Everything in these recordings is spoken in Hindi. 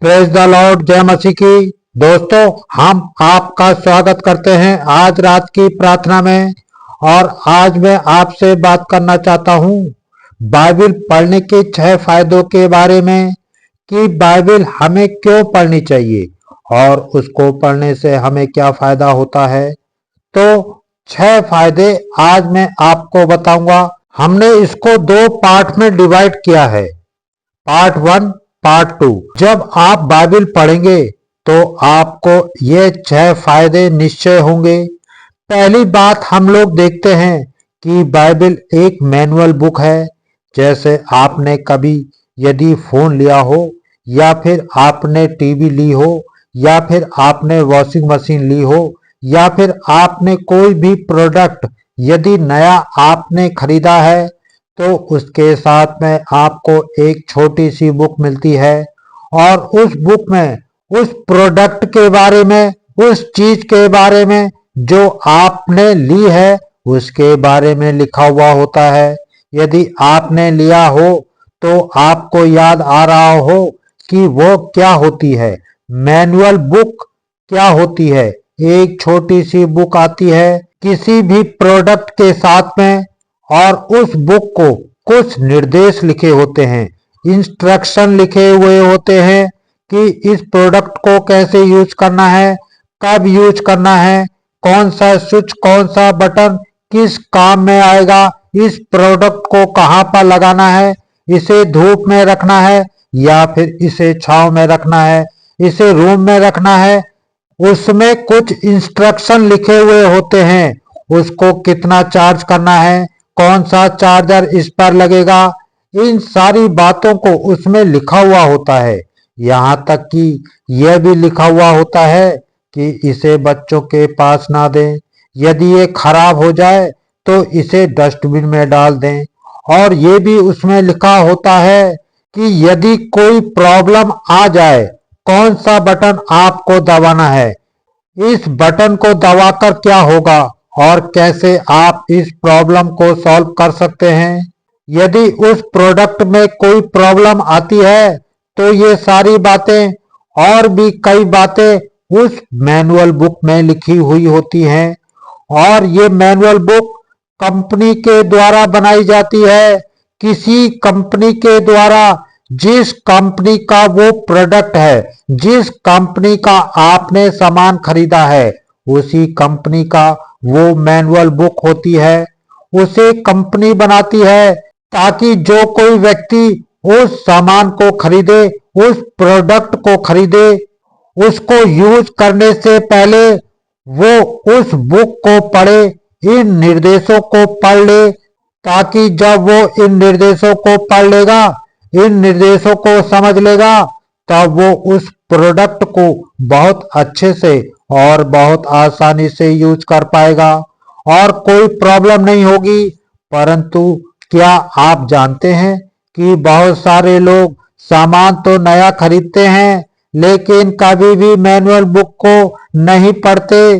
प्रेज द लॉर्ड, जय मसीह की। दोस्तों, हम आपका स्वागत करते हैं आज रात की प्रार्थना में। और आज मैं आपसे बात करना चाहता हूँ बाइबल पढ़ने के 6 फायदों के बारे में कि बाइबल हमें क्यों पढ़नी चाहिए और उसको पढ़ने से हमें क्या फायदा होता है। तो 6 फायदे आज मैं आपको बताऊंगा। हमने इसको 2 पार्ट में डिवाइड किया है, पार्ट 1, पार्ट 2। जब आप बाइबल पढ़ेंगे तो आपको ये 6 फायदे निश्चय होंगे। पहली बात हम लोग देखते हैं कि बाइबल एक मैनुअल बुक है। जैसे आपने कभी यदि फोन लिया हो या फिर आपने टीवी ली हो या फिर आपने वॉशिंग मशीन ली हो या फिर आपने कोई भी प्रोडक्ट यदि नया आपने खरीदा है तो उसके साथ में आपको एक छोटी सी बुक मिलती है और उस बुक में उस प्रोडक्ट के बारे में, उस चीज के बारे में जो आपने ली है उसके बारे में लिखा हुआ होता है। यदि आपने लिया हो तो आपको याद आ रहा हो कि वो क्या होती है, मैनुअल बुक क्या होती है। एक छोटी सी बुक आती है किसी भी प्रोडक्ट के साथ में और उस बुक को कुछ निर्देश लिखे होते हैं, इंस्ट्रक्शन लिखे हुए होते हैं कि इस प्रोडक्ट को कैसे यूज करना है, कब यूज करना है, कौन सा स्विच, कौन सा बटन किस काम में आएगा, इस प्रोडक्ट को कहाँ पर लगाना है, इसे धूप में रखना है या फिर इसे छांव में रखना है, इसे रूम में रखना है। उसमें कुछ इंस्ट्रक्शन लिखे हुए होते हैं, उसको कितना चार्ज करना है, कौन सा चार्जर इस पर लगेगा, इन सारी बातों को उसमें लिखा हुआ होता है। यहाँ तक कि यह भी लिखा हुआ होता है कि इसे बच्चों के पास ना दें, यदि ये खराब हो जाए तो इसे डस्टबिन में डाल दें। और ये भी उसमें लिखा होता है कि यदि कोई प्रॉब्लम आ जाए कौन सा बटन आपको दबाना है, इस बटन को दबाकर क्या होगा और कैसे आप इस प्रॉब्लम को सॉल्व कर सकते हैं। यदि उस प्रोडक्ट में कोई प्रॉब्लम आती है तो ये सारी बातें और भी कई बातें उस मैनुअल बुक में लिखी हुई होती हैं। और ये मैनुअल बुक कंपनी के द्वारा बनाई जाती है, किसी कंपनी के द्वारा जिस कंपनी का वो प्रोडक्ट है, जिस कंपनी का आपने सामान खरीदा है उसी कंपनी का वो मैनुअल बुक होती है। उसे कंपनी बनाती है ताकि जो कोई व्यक्ति उस सामान को खरीदे, उस प्रोडक्ट को खरीदे, उसको यूज करने से पहले वो उस बुक को पढ़े, इन निर्देशों को पढ़ ले, ताकि जब वो इन निर्देशों को पढ़ लेगा, इन निर्देशों को समझ लेगा, तब वो उस प्रोडक्ट को बहुत अच्छे से और बहुत आसानी से यूज कर पाएगा और कोई प्रॉब्लम नहीं होगी। परंतु क्या आप जानते हैं कि बहुत सारे लोग सामान तो नया खरीदते हैं लेकिन कभी भी मैनुअल बुक को नहीं पढ़ते।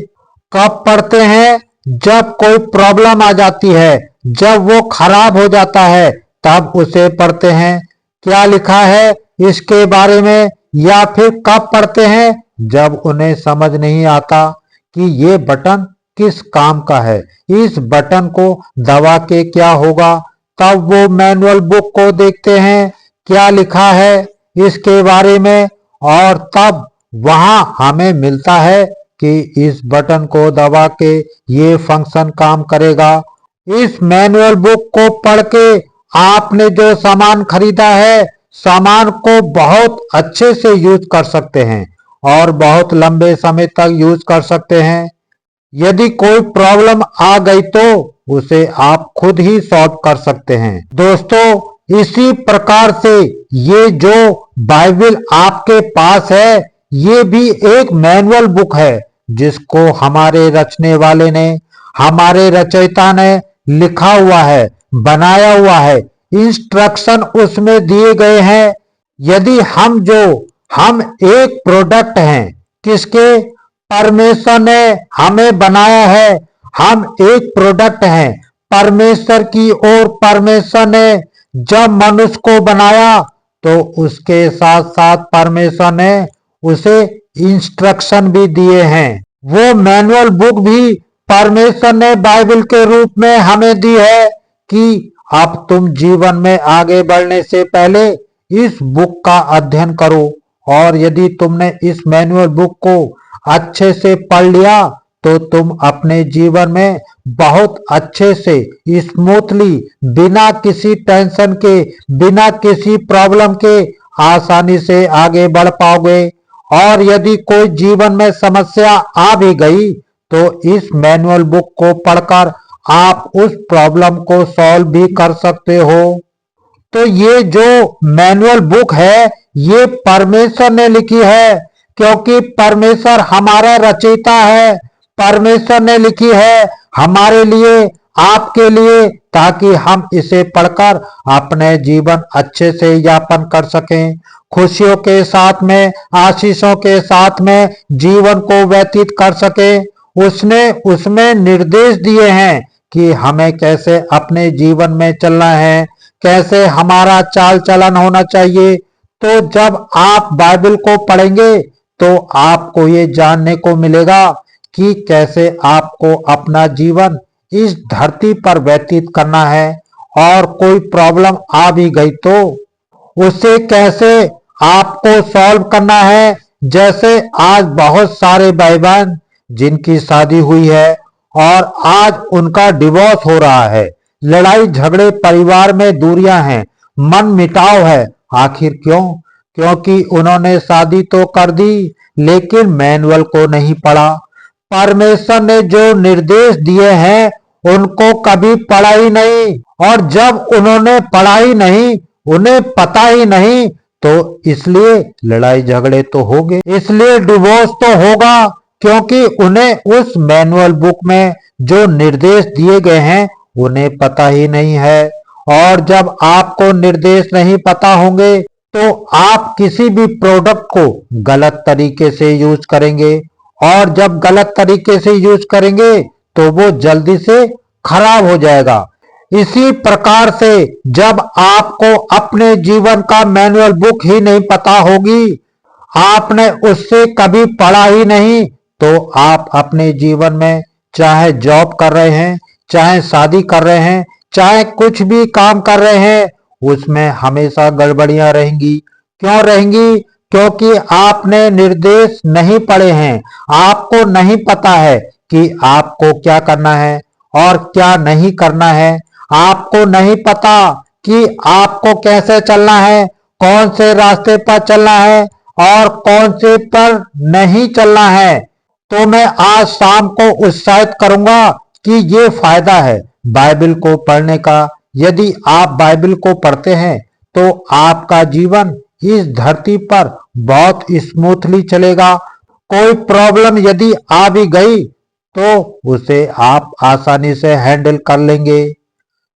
कब पढ़ते हैं? जब कोई प्रॉब्लम आ जाती है, जब वो खराब हो जाता है तब उसे पढ़ते हैं क्या लिखा है इसके बारे में। या फिर कब पढ़ते हैं? जब उन्हें समझ नहीं आता कि ये बटन किस काम का है, इस बटन को दबा के क्या होगा, तब वो मैनुअल बुक को देखते हैं क्या लिखा है इसके बारे में और तब वहां हमें मिलता है कि इस बटन को दबा के ये फंक्शन काम करेगा। इस मैनुअल बुक को पढ़ के आपने जो सामान खरीदा है, सामान को बहुत अच्छे से यूज कर सकते हैं और बहुत लंबे समय तक यूज कर सकते हैं। यदि कोई प्रॉब्लम आ गई तो उसे आप खुद ही सॉल्व कर सकते हैं। दोस्तों, इसी प्रकार से ये जो बाइबल आपके पास है ये भी एक मैनुअल बुक है जिसको हमारे रचने वाले ने, हमारे रचयिता ने लिखा हुआ है, बनाया हुआ है, इंस्ट्रक्शन उसमें दिए गए हैं। यदि हम एक प्रोडक्ट हैं किसके, परमेश्वर ने हमें बनाया है, हम एक प्रोडक्ट हैं परमेश्वर की। और परमेश्वर ने जब मनुष्य को बनाया तो उसके साथ साथ परमेश्वर ने उसे इंस्ट्रक्शन भी दिए हैं। वो मैनुअल बुक भी परमेश्वर ने बाइबल के रूप में हमें दी है कि अब तुम जीवन में आगे बढ़ने से पहले इस बुक का अध्ययन करो, और यदि तुमने इस मैनुअल बुक को अच्छे से पढ़ लिया तो तुम अपने जीवन में बहुत अच्छे से स्मूथली, बिना किसी टेंशन के, बिना किसी प्रॉब्लम के आसानी से आगे बढ़ पाओगे। और यदि कोई जीवन में समस्या आ भी गई तो इस मैनुअल बुक को पढ़कर आप उस प्रॉब्लम को सॉल्व भी कर सकते हो। तो ये जो मैनुअल बुक है ये परमेश्वर ने लिखी है, क्योंकि परमेश्वर हमारा रचयिता है। परमेश्वर ने लिखी है हमारे लिए, आपके लिए, ताकि हम इसे पढ़कर अपने जीवन अच्छे से यापन कर सकें, खुशियों के साथ में, आशीषों के साथ में जीवन को व्यतीत कर सके। उसने उसमें निर्देश दिए हैं कि हमें कैसे अपने जीवन में चलना है, कैसे हमारा चाल चलन होना चाहिए। तो जब आप बाइबल को पढ़ेंगे तो आपको ये जानने को मिलेगा कि कैसे आपको अपना जीवन इस धरती पर व्यतीत करना है, और कोई प्रॉब्लम आ भी गई तो उसे कैसे आपको सॉल्व करना है। जैसे आज बहुत सारे भाई बहन जिनकी शादी हुई है और आज उनका डिवोर्स हो रहा है, लड़ाई झगड़े, परिवार में दूरियां हैं, मन मिटाव है। आखिर क्यों? क्योंकि उन्होंने शादी तो कर दी लेकिन मैनुअल को नहीं पढ़ा। परमेश्वर ने जो निर्देश दिए हैं उनको कभी पढ़ा ही नहीं, और जब उन्होंने पढ़ा ही नहीं, उन्हें पता ही नहीं, तो इसलिए लड़ाई झगड़े तो हो गए, इसलिए डिवोर्स तो होगा, क्योंकि उन्हें उस मैनुअल बुक में जो निर्देश दिए गए हैं उन्हें पता ही नहीं है। और जब आपको निर्देश नहीं पता होंगे तो आप किसी भी प्रोडक्ट को गलत तरीके से यूज करेंगे, और जब गलत तरीके से यूज करेंगे तो वो जल्दी से खराब हो जाएगा। इसी प्रकार से जब आपको अपने जीवन का मैनुअल बुक ही नहीं पता होगी, आपने उससे कभी पढ़ा ही नहीं, तो आप अपने जीवन में चाहे जॉब कर रहे हैं, चाहे शादी कर रहे हैं, चाहे कुछ भी काम कर रहे हैं, उसमें हमेशा गड़बड़ियां रहेंगी। क्यों रहेंगी? क्योंकि आपने निर्देश नहीं पढ़े हैं, आपको नहीं पता है कि आपको क्या करना है और क्या नहीं करना है। आपको नहीं पता कि आपको कैसे चलना है, कौन से रास्ते पर चलना है और कौन से पर नहीं चलना है। तो मैं आज शाम को उत्साहित करूंगा कि ये फायदा है बाइबल को पढ़ने का। यदि आप बाइबल को पढ़ते हैं तो आपका जीवन इस धरती पर बहुत स्मूथली चलेगा। कोई प्रॉब्लम यदि आ भी गई तो उसे आप आसानी से हैंडल कर लेंगे।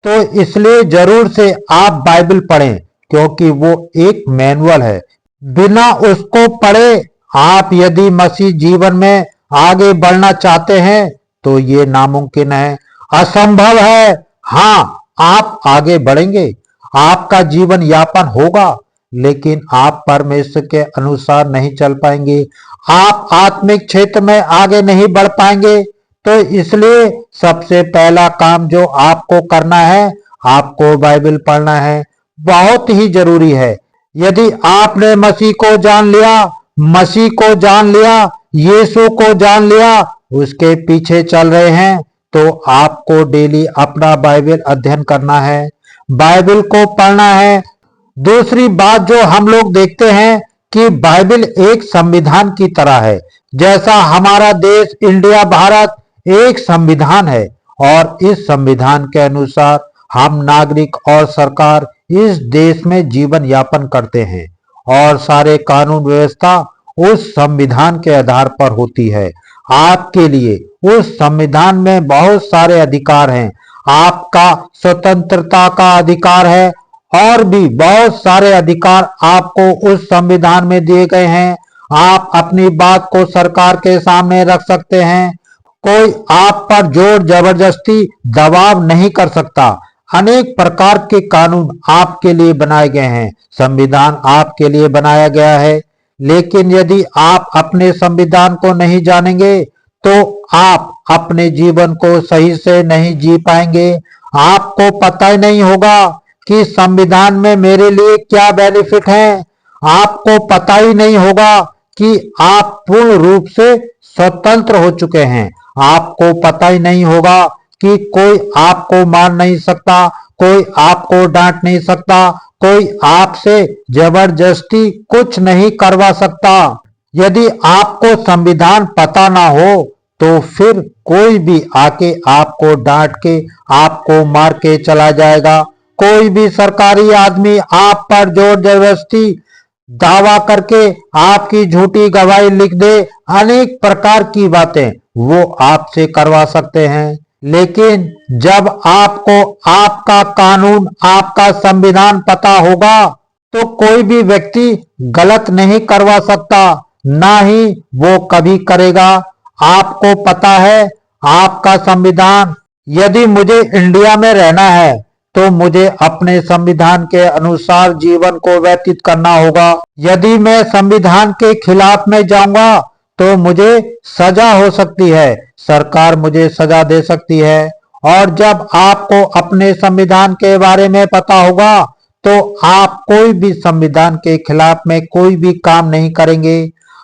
तो इसलिए जरूर से आप बाइबल पढ़ें, क्योंकि वो एक मैनुअल है। बिना उसको पढ़े आप यदि मसीह जीवन में आगे बढ़ना चाहते हैं तो ये नामुमकिन है, असंभव है। हाँ, आप आगे बढ़ेंगे, आपका जीवन यापन होगा, लेकिन आप परमेश्वर के अनुसार नहीं चल पाएंगे, आप आत्मिक क्षेत्र में आगे नहीं बढ़ पाएंगे। तो इसलिए सबसे पहला काम जो आपको करना है, आपको बाइबल पढ़ना है, बहुत ही जरूरी है। यदि आपने मसीह को जान लिया, मसीह को जान लिया, यीशु को जान लिया, उसके पीछे चल रहे हैं, तो आपको डेली अपना बाइबल अध्ययन करना है, बाइबल को पढ़ना है। दूसरी बात जो हम लोग देखते हैं कि बाइबल एक संविधान की तरह है। जैसा हमारा देश इंडिया, भारत एक संविधान है, और इस संविधान के अनुसार हम नागरिक और सरकार इस देश में जीवन यापन करते हैं, और सारे कानून व्यवस्था उस संविधान के आधार पर होती है। आपके लिए उस संविधान में बहुत सारे अधिकार हैं। आपका स्वतंत्रता का अधिकार है, और भी बहुत सारे अधिकार आपको उस संविधान में दिए गए हैं। आप अपनी बात को सरकार के सामने रख सकते हैं, कोई आप पर जोर जबरदस्ती दबाव नहीं कर सकता। अनेक प्रकार के कानून आपके लिए बनाए गए हैं। संविधान आपके लिए बनाया गया है, लेकिन यदि आप अपने संविधान को नहीं जानेंगे तो आप अपने जीवन को सही से नहीं जी पाएंगे। आपको पता ही नहीं होगा कि संविधान में मेरे लिए क्या बेनिफिट है। आपको पता ही नहीं होगा कि आप पूर्ण रूप से स्वतंत्र हो चुके हैं। आपको पता ही नहीं होगा कि कोई आपको मार नहीं सकता, कोई आपको डांट नहीं सकता, कोई आपसे जबरदस्ती कुछ नहीं करवा सकता। यदि आपको संविधान पता ना हो तो फिर कोई भी आके आपको डांट के आपको मार के चला जाएगा। कोई भी सरकारी आदमी आप पर जोर जबरदस्ती दावा करके आपकी झूठी गवाही लिख दे, अनेक प्रकार की बातें वो आपसे करवा सकते हैं। लेकिन जब आपको आपका कानून, आपका संविधान पता होगा तो कोई भी व्यक्ति गलत नहीं करवा सकता, ना ही वो कभी करेगा। आपको पता है आपका संविधान, यदि मुझे इंडिया में रहना है तो मुझे अपने संविधान के अनुसार जीवन को व्यतीत करना होगा। यदि मैं संविधान के खिलाफ में जाऊंगा तो मुझे सजा हो सकती है, सरकार मुझे सजा दे सकती है। और जब आपको अपने संविधान के बारे में पता होगा तो आप कोई भी संविधान के खिलाफ में कोई भी काम नहीं करेंगे।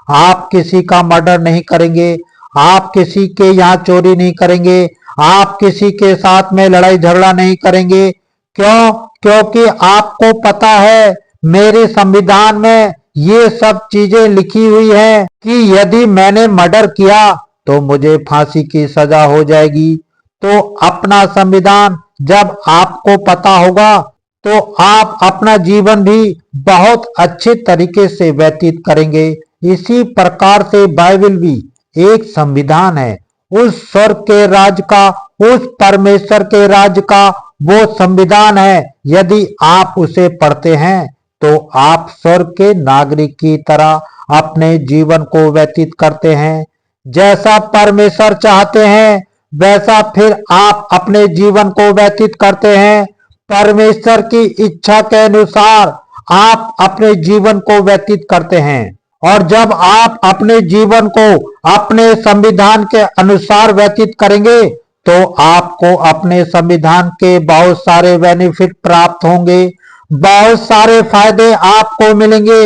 आप किसी का मर्डर नहीं करेंगे, आप किसी के यहाँ चोरी नहीं करेंगे, आप किसी के साथ में लड़ाई झगड़ा नहीं करेंगे। क्यों? क्योंकि आपको पता है मेरे संविधान में ये सब चीजें लिखी हुई है कि यदि मैंने मर्डर किया तो मुझे फांसी की सजा हो जाएगी। तो अपना संविधान जब आपको पता होगा तो आप अपना जीवन भी बहुत अच्छे तरीके से व्यतीत करेंगे। इसी प्रकार से बाइबल भी एक संविधान है, उस स्वर्ग के राज का, उस परमेश्वर के राज का वो संविधान है। यदि आप उसे पढ़ते हैं तो आप स्वर्ग के नागरिक की तरह अपने जीवन को व्यतीत करते हैं। जैसा परमेश्वर चाहते हैं वैसा फिर आप अपने जीवन को व्यतीत करते हैं। परमेश्वर की इच्छा के अनुसार आप अपने जीवन को व्यतीत करते हैं। और जब आप अपने जीवन को अपने संविधान के अनुसार व्यतीत करेंगे तो आपको अपने संविधान के बहुत सारे बेनिफिट प्राप्त होंगे, बहुत सारे फायदे आपको मिलेंगे।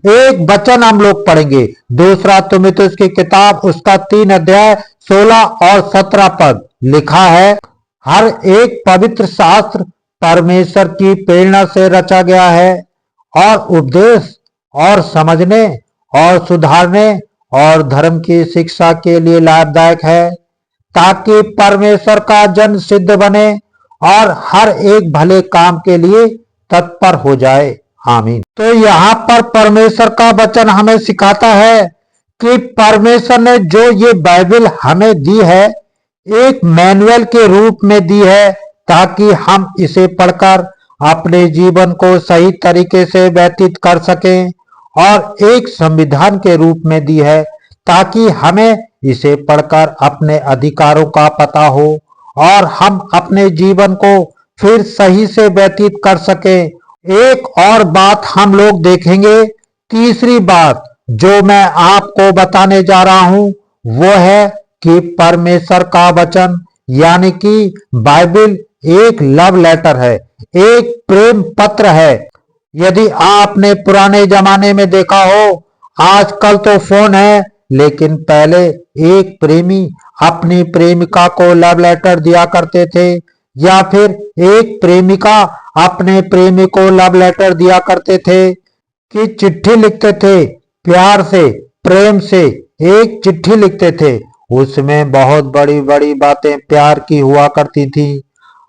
एक वचन हम लोग पढ़ेंगे, दूसरा तीमुथियुस की किताब उसका 3 अध्याय 16 और 17 पद लिखा है। हर एक पवित्र शास्त्र परमेश्वर की प्रेरणा से रचा गया है और उपदेश और समझने और सुधारने और धर्म की शिक्षा के लिए लाभदायक है, ताकि परमेश्वर का जन सिद्ध बने और हर एक भले काम के लिए तत्पर हो जाए। आमीन। तो यहाँ पर परमेश्वर का वचन हमें सिखाता है कि परमेश्वर ने जो ये बाइबल हमें दी है एक मैनुअल के रूप में दी है, ताकि हम इसे पढ़कर अपने जीवन को सही तरीके से व्यतीत कर सकें, और एक संविधान के रूप में दी है ताकि हमें इसे पढ़कर अपने अधिकारों का पता हो और हम अपने जीवन को फिर सही से व्यतीत कर सकें। एक और बात हम लोग देखेंगे, तीसरी बात जो मैं आपको बताने जा रहा हूं वो है कि परमेश्वर का वचन यानी कि बाइबल एक लव लेटर है, एक प्रेम पत्र है। यदि आपने पुराने जमाने में देखा हो, आजकल तो फोन है, लेकिन पहले एक प्रेमी अपनी प्रेमिका को लव लेटर दिया करते थे, या फिर एक प्रेमिका अपने प्रेमी को लव लेटर दिया करते थे कि चिट्ठी लिखते थे, प्यार से प्रेम से एक चिट्ठी लिखते थे। उसमें बहुत बड़ी बड़ी बातें प्यार की हुआ करती थी।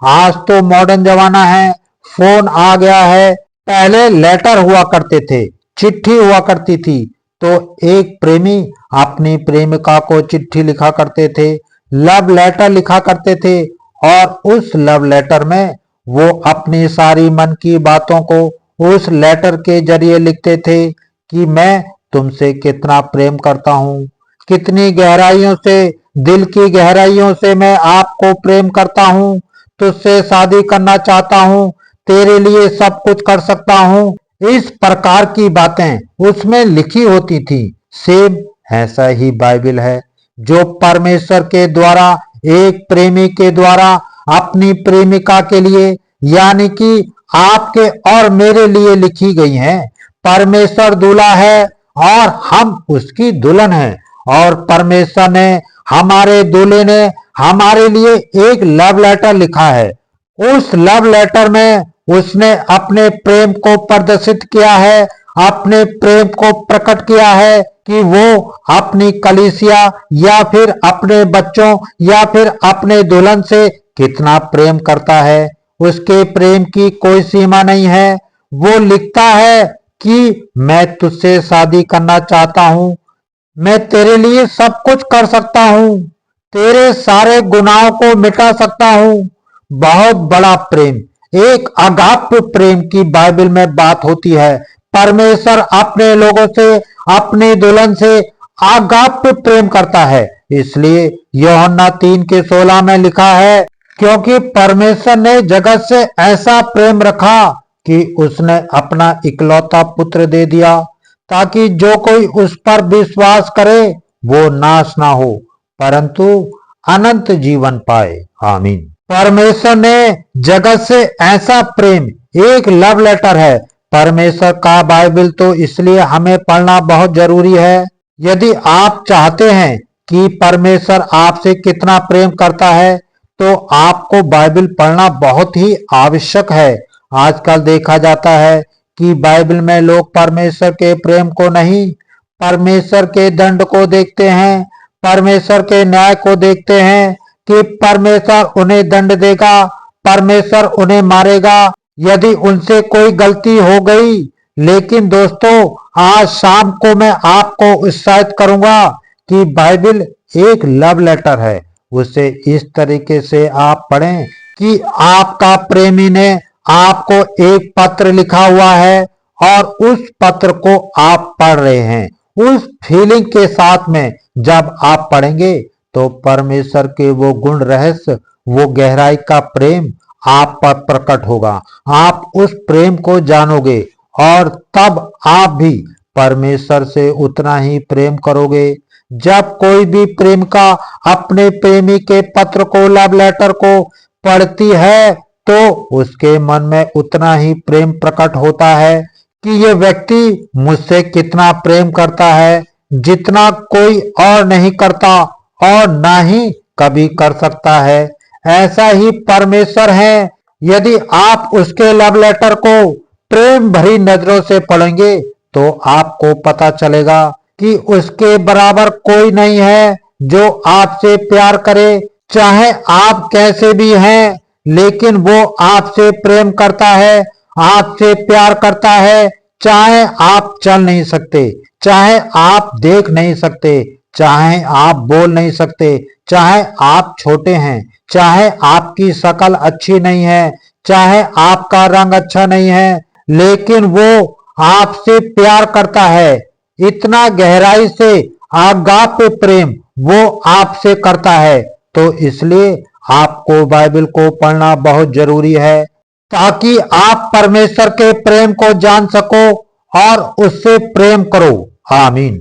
आज तो मॉडर्न जमाना है, फोन आ गया है, पहले लेटर हुआ करते थे, चिट्ठी हुआ करती थी। तो एक प्रेमी अपनी प्रेमिका को चिट्ठी लिखा करते थे, लव लेटर लिखा करते थे, और उस लव लेटर में वो अपनी सारी मन की बातों को उस लेटर के जरिए लिखते थे कि मैं तुमसे कितना प्रेम करता हूँ, कितनी गहराइयों से, दिल की गहराइयों से मैं आपको प्रेम करता हूँ, तुझसे शादी करना चाहता हूँ, तेरे लिए सब कुछ कर सकता हूँ, इस प्रकार की बातें उसमें लिखी होती थी। सेम ऐसा ही बाइबल है जो परमेश्वर के द्वारा एक प्रेमी के द्वारा अपनी प्रेमिका के लिए यानी कि आपके और मेरे लिए लिखी गई है। परमेश्वर दूल्हा है और हम उसकी दुल्हन है, और परमेश्वर ने हमारे दूल्हे ने हमारे लिए एक लव लेटर लिखा है। उस लव लेटर में उसने अपने प्रेम को प्रदर्शित किया है, अपने प्रेम को प्रकट किया है कि वो अपनी कलीसिया या फिर अपने बच्चों या फिर अपने दुल्हन से कितना प्रेम करता है। उसके प्रेम की कोई सीमा नहीं है। वो लिखता है कि मैं तुझसे शादी करना चाहता हूँ, मैं तेरे लिए सब कुछ कर सकता हूँ, तेरे सारे गुनाहों को मिटा सकता हूँ। बहुत बड़ा प्रेम, एक अगाप प्रेम की बाइबल में बात होती है। परमेश्वर अपने लोगों से, अपनी दुल्हन से अगाप प्रेम करता है। इसलिए यूहन्ना 3:16 में लिखा है, क्योंकि परमेश्वर ने जगत से ऐसा प्रेम रखा कि उसने अपना इकलौता पुत्र दे दिया, ताकि जो कोई उस पर विश्वास करे वो नाश ना हो परंतु अनंत जीवन पाए। आमीन। परमेश्वर ने जगत से ऐसा प्रेम, एक लव लेटर है परमेश्वर का। बाइबल तो इसलिए हमें पढ़ना बहुत जरूरी है। यदि आप चाहते हैं कि परमेश्वर आपसे कितना प्रेम करता है तो आपको बाइबल पढ़ना बहुत ही आवश्यक है। आजकल देखा जाता है कि बाइबल में लोग परमेश्वर के प्रेम को नहीं, परमेश्वर के दंड को देखते हैं, परमेश्वर के न्याय को देखते हैं कि परमेश्वर उन्हें दंड देगा, परमेश्वर उन्हें मारेगा यदि उनसे कोई गलती हो गई। लेकिन दोस्तों, आज शाम को मैं आपको उत्साहित करूंगा कि बाइबल एक लव लेटर है। उसे इस तरीके से आप पढ़ें कि आपका प्रेमी ने आपको एक पत्र लिखा हुआ है और उस पत्र को आप पढ़ रहे हैं। उस फीलिंग के साथ में जब आप पढ़ेंगे तो परमेश्वर के वो गुण, रहस्य, वो गहराई का प्रेम आप पर प्रकट होगा। आप उस प्रेम को जानोगे और तब आप भी परमेश्वर से उतना ही प्रेम करोगे। जब कोई भी प्रेमिका अपने प्रेमी के पत्र को, लव लेटर को पढ़ती है तो उसके मन में उतना ही प्रेम प्रकट होता है कि ये व्यक्ति मुझसे कितना प्रेम करता है, जितना कोई और नहीं करता और ना ही कभी कर सकता है। ऐसा ही परमेश्वर है। यदि आप उसके लव लेटर को प्रेम भरी नजरों से पढ़ेंगे तो आपको पता चलेगा कि उसके बराबर कोई नहीं है जो आपसे प्यार करे। चाहे आप कैसे भी हैं, लेकिन वो आपसे प्रेम करता है, आपसे प्यार करता है। चाहे आप चल नहीं सकते, चाहे आप देख नहीं सकते, चाहे आप बोल नहीं सकते, चाहे आप छोटे हैं, चाहे आपकी शक्ल अच्छी नहीं है, चाहे आपका रंग अच्छा नहीं है, लेकिन वो आपसे प्यार करता है। इतना गहराई से आगाप प्रेम वो आपसे करता है। तो इसलिए आपको बाइबल को पढ़ना बहुत जरूरी है ताकि आप परमेश्वर के प्रेम को जान सको और उससे प्रेम करो। आमीन।